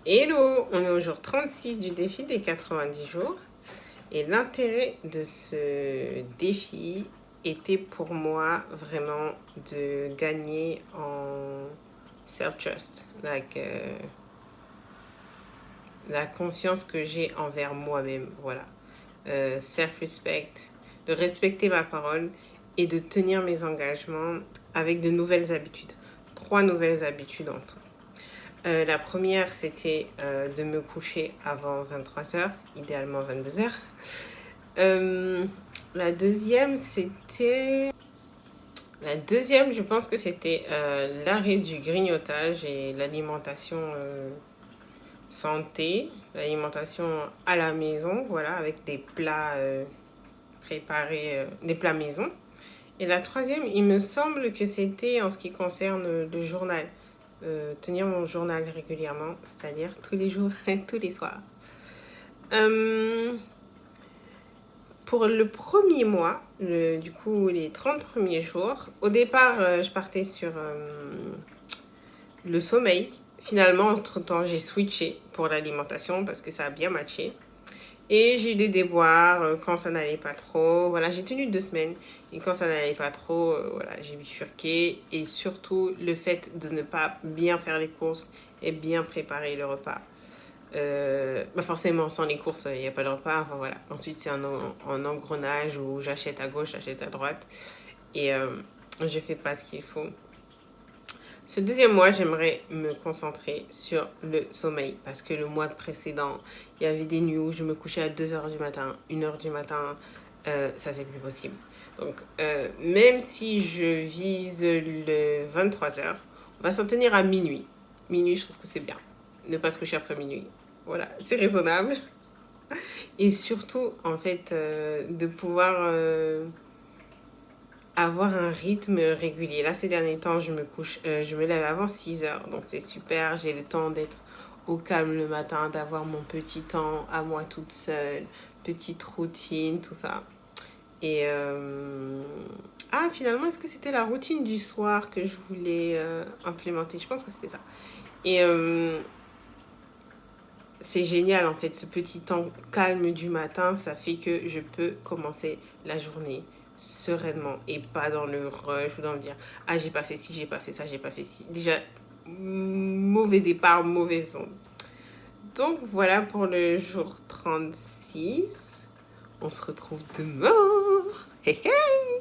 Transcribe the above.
Hello, on est au jour 36 du défi des 90 jours. Et l'intérêt de ce défi était pour moi vraiment de gagner en self-trust. La confiance que j'ai envers moi-même. Voilà. Self-respect, de respecter ma parole et de tenir mes engagements avec de nouvelles habitudes. 3 nouvelles habitudes en tout. La première, c'était de me coucher avant 23h, idéalement 22h. La deuxième, je pense que c'était l'arrêt du grignotage et l'alimentation santé, l'alimentation à la maison, voilà, avec des plats préparés, des plats maison. Et la troisième, il me semble que c'était en ce qui concerne le journal. Tenir mon journal régulièrement, c'est-à-dire tous les jours, tous les soirs. Pour le premier mois, du coup les 30 premiers jours, au départ je partais sur le sommeil. Finalement, entre-temps, j'ai switché pour l'alimentation parce que ça a bien matché. Et j'ai eu des déboires quand ça n'allait pas trop. Voilà, j'ai tenu 2 semaines. Et quand ça n'allait pas trop, voilà, j'ai bifurqué. Et surtout, le fait de ne pas bien faire les courses et bien préparer le repas. Forcément, sans les courses, il n'y a pas de repas. Enfin, voilà. Ensuite, c'est un engrenage où j'achète à gauche, j'achète à droite. Et je fais pas ce qu'il faut. Ce deuxième mois, j'aimerais me concentrer sur le sommeil parce que le mois précédent, il y avait des nuits où je me couchais à 2h du matin, 1h du matin, ça c'est plus possible. Donc, même si je vise le 23h, on va s'en tenir à minuit. Minuit, je trouve que c'est bien. Ne pas se coucher après minuit. Voilà, c'est raisonnable. Et surtout, en fait, de pouvoir avoir un rythme régulier. Là, ces derniers temps, je me lève avant 6h, donc c'est super. J'ai le temps d'être au calme le matin, d'avoir mon petit temps à moi toute seule, petite routine, tout ça. Et finalement, est-ce que c'était la routine du soir que je voulais implémenter? Je pense que c'était ça. Et c'est génial en fait, ce petit temps calme du matin, ça fait que je peux commencer la journée sereinement et pas dans le rush ou dans le dire ah j'ai pas fait ci, j'ai pas fait ça, j'ai pas fait ci. Déjà, mauvais départ, mauvaise onde. Donc voilà pour le jour 36. On se retrouve demain. Hey, hey.